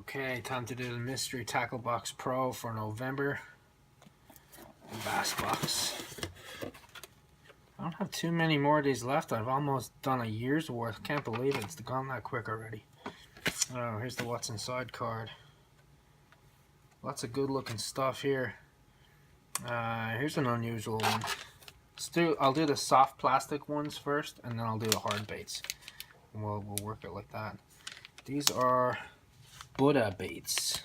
Okay, time to do the Mystery Tackle Box Pro for November. Bass Box. I don't have too many more of these left. I've almost done a year's worth. Can't believe it's gone that quick already. Oh, here's the What's Inside card. Lots of good looking stuff here. Here's an unusual one. I'll do the soft plastic ones first, and then I'll do the hard baits. And we'll work it like that. These are Buddha baits.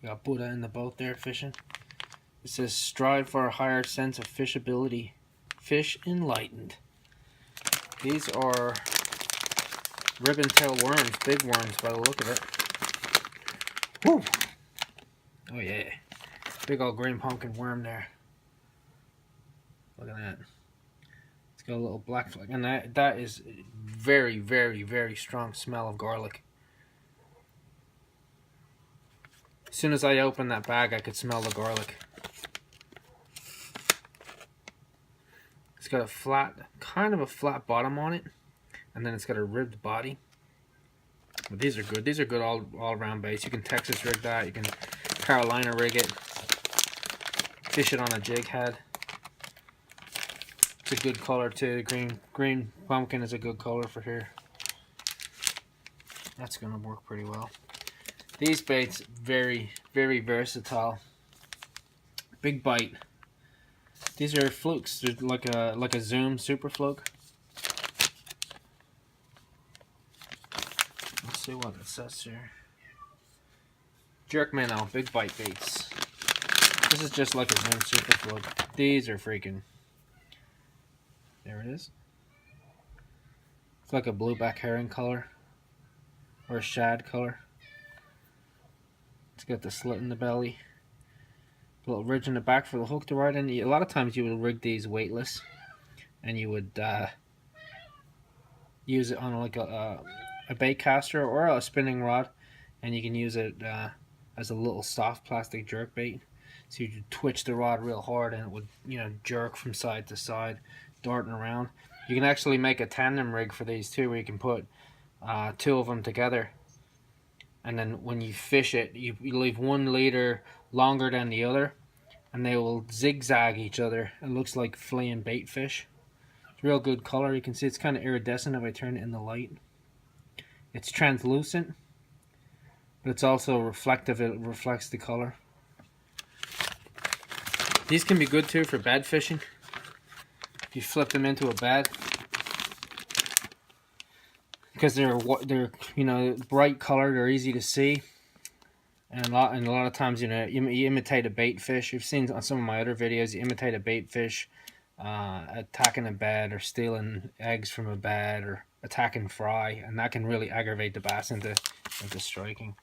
You got Buddha in the boat there fishing. It says strive for a higher sense of fishability. Fish enlightened. These are ribbon tail worms, big worms by the look of it. Woo! Oh yeah. Big old green pumpkin worm there. Look at that. It's got a little black flag. And that is very, very, very strong smell of garlic. As soon as I opened that bag, I could smell the garlic. It's got a flat, kind of a flat bottom on it, and then it's got a ribbed body. But these are good. These are good all-around baits. You can Texas rig that. You can Carolina rig it. Fish it on a jig head. It's a good color too. Green pumpkin is a good color for here. That's gonna work pretty well. These baits very, very versatile. Big bite. These are flukes. They're like a Zoom Super Fluke. Let's see what it says here. Jerk minnow, big bite baits. This is just like a Zoom Super Fluke. These are freaking. There it is. It's like a blueback herring color or a shad color. It's got the slit in the belly. A little ridge in the back for the hook to ride in. A lot of times you would rig these weightless, and you would use it on like a bait caster or a spinning rod, and you can use it as a little soft plastic jerk bait. So you twitch the rod real hard, and it would jerk from side to side, darting around. You can actually make a tandem rig for these too, where you can put two of them together. And then when you fish it, you leave one leader longer than the other, and they will zigzag each other. It looks like fleeing bait fish. It's real good color. You can see it's kind of iridescent if I turn it in the light. It's translucent, but it's also reflective. It reflects the color. These can be good too for bed fishing. If you flip them into a bed, because they're bright color, they're easy to see, and a lot of times you imitate a bait fish. You've seen on some of my other videos, you imitate a bait fish attacking a bed or stealing eggs from a bed or attacking fry, and that can really aggravate the bass into striking.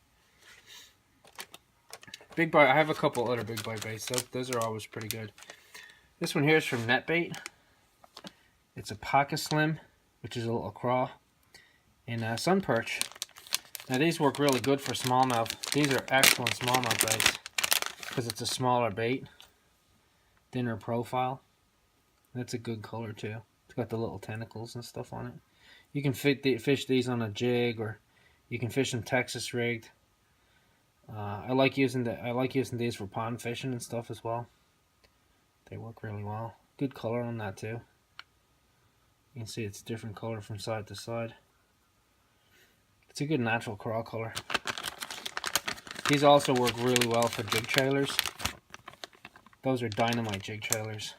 Big bite. I have a couple other big bite baits. Those are always pretty good. This one here is from NetBait. It's a Pocket Slim, which is a little craw, and sun perch. Now these work really good for smallmouth. These are excellent smallmouth baits because it's a smaller bait, thinner profile. That's a good color too. It's got the little tentacles and stuff on it. You can fish these on a jig, or you can fish them Texas rigged. I like using these for pond fishing and stuff as well. They work really well. Good color on that too. You can see it's different color from side to side. It's a good natural craw color. These also work really well for jig trailers. Those are dynamite jig trailers.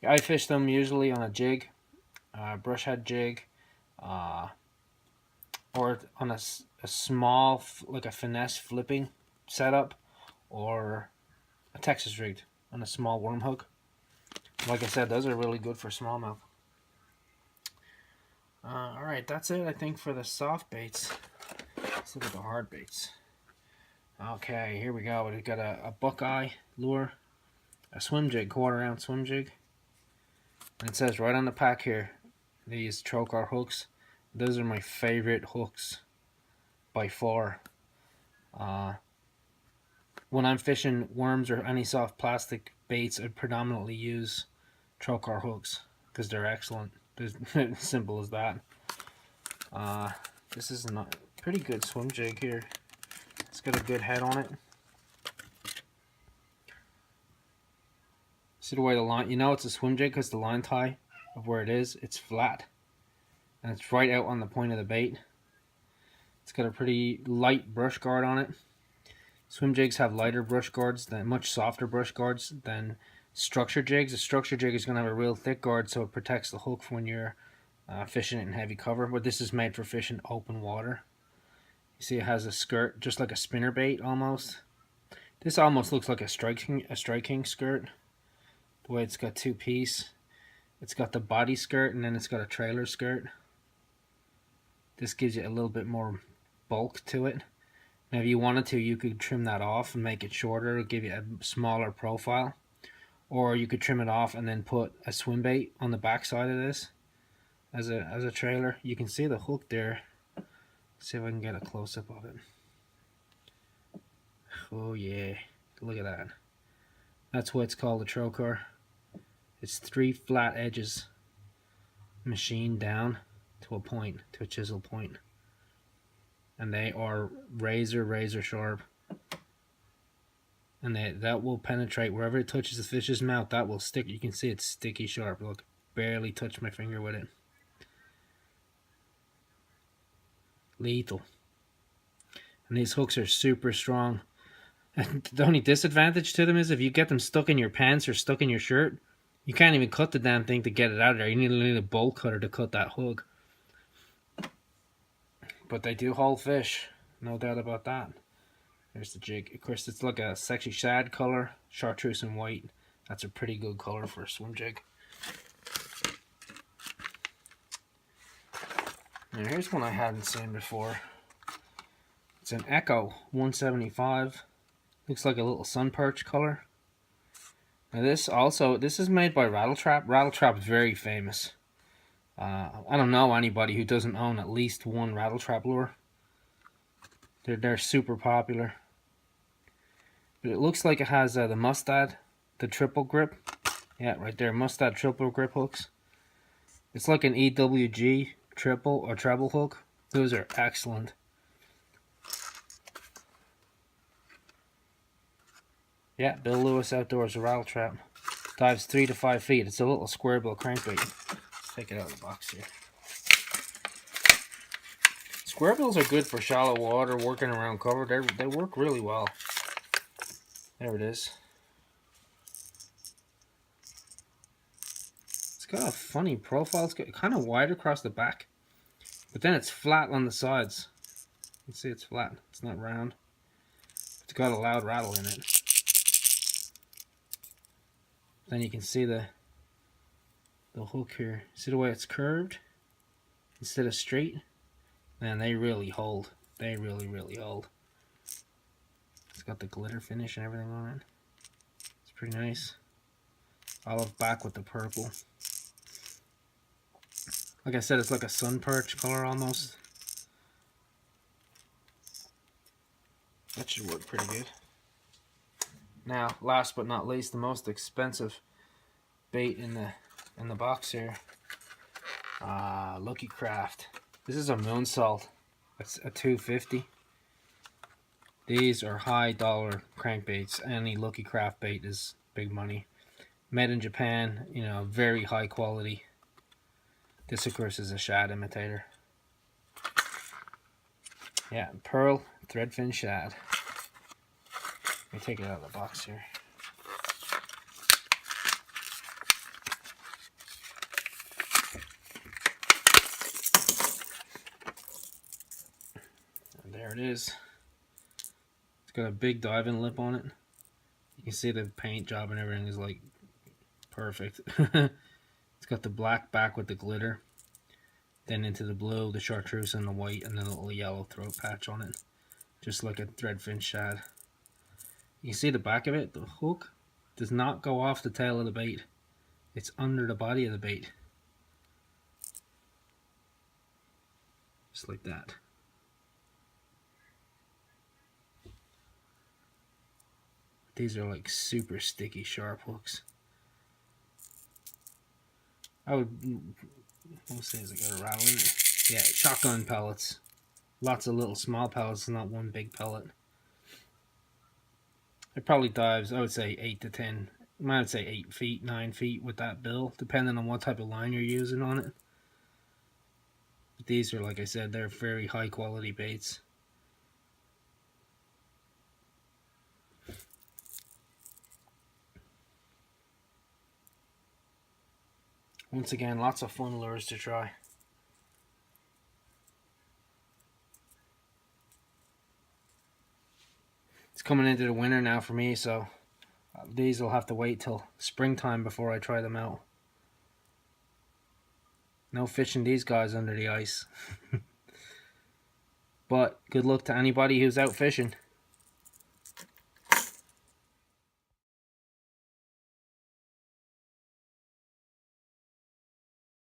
I fish them usually on a jig, brush head jig, or on a small, like a finesse flipping setup, or a Texas rigged on a small worm hook. Like I said, those are really good for smallmouth. Alright, that's it I think for the soft baits. Let's look at the hard baits. Okay, here we go. We've got a Buckeye lure, a swim jig, 1/4 ounce swim jig. And it says right on the pack here, they use Trokar hooks. Those are my favorite hooks by far. When I'm fishing worms or any soft plastic baits, I predominantly use Trokar hooks because they're excellent. They're simple as that. This is not pretty good swim jig here. It's got a good head on it. See the way the line, you know it's a swim jig because the line tie of where it is, it's flat. And it's right out on the point of the bait. It's got a pretty light brush guard on it. Swim jigs have lighter brush guards, than much softer brush guards than structure jigs. A structure jig is going to have a real thick guard, so it protects the hook when you're fishing it in heavy cover. But this is made for fishing open water. You see it has a skirt, just like a spinner bait almost. This almost looks like a Strike King skirt. The way it's got two piece. It's got the body skirt and then it's got a trailer skirt. This gives you a little bit more bulk to it. Now if you wanted to, you could trim that off and make it shorter. It'll give you a smaller profile. Or you could trim it off and then put a swim bait on the back side of this as a trailer. You can see the hook there. Let's see if I can get a close-up of it. Oh yeah, look at that. That's why it's called a trocar. It's 3 flat edges machined down to a point, to a chisel point. And they are razor sharp. And that will penetrate wherever it touches the fish's mouth. That will stick. You can see it's sticky sharp. Look, barely touched my finger with it. Lethal. And these hooks are super strong. And the only disadvantage to them is if you get them stuck in your pants or stuck in your shirt, you can't even cut the damn thing to get it out of there. You need a bolt cutter to cut that hook. But they do hold fish, no doubt about that. There's the jig. Of course, it's like a sexy shad color, chartreuse and white. That's a pretty good color for a swim jig. Now here's one I hadn't seen before. It's an Echo 175. Looks like a little sun perch color. Now this is made by Rattle Trap. Rattle Trap is very famous. I don't know anybody who doesn't own at least one Rattle Trap lure. They're super popular. But it looks like it has the Mustad, the triple grip. Yeah, right there, Mustad triple grip hooks. It's like an EWG triple or treble hook. Those are excellent. Yeah, Bill Lewis Outdoors, a Rattle Trap. Dives 3 to 5 feet. It's a little square bill crankbait. Let's take it out of the box here. Square bills are good for shallow water, working around cover. They work really well. There it is. It's got a funny profile. It's kind of wide across the back, but then it's flat on the sides. You can see it's flat. It's not round. It's got a loud rattle in it. Then you can see the hook here. See the way it's curved instead of straight? Man, they really hold. They really hold. It's got the glitter finish and everything on it. It's pretty nice. Olive back with the purple. Like I said, it's like a sun perch color almost. That should work pretty good. Now, last but not least, the most expensive bait in the box here. Lucky Craft. This is a Moonsault. It's a $2.50. These are high dollar crankbaits. Any Lucky Craft bait is big money. Made in Japan, you know, very high quality. This, of course, is a shad imitator. Yeah, pearl threadfin shad. Let me take it out of the box here. And there it is. It's got a big diving lip on it. You can see the paint job and everything is like perfect. It's got the black back with the glitter. Then into the blue, the chartreuse, and the white, and then a little yellow throat patch on it. Just like a threadfin shad. You see the back of it? The hook does not go off the tail of the bait. It's under the body of the bait. Just like that. These are like super sticky, sharp hooks. I would, we'll see as I got a rattle in it. Yeah, shotgun pellets. Lots of little small pellets, not one big pellet. It probably dives, I would say 8 to 10. I might say 8 feet, 9 feet with that bill, depending on what type of line you're using on it. But these are, like I said, they're very high quality baits. Once again, lots of fun lures to try. It's coming into the winter now for me, so these will have to wait till springtime before I try them out. No fishing these guys under the ice. But good luck to anybody who's out fishing.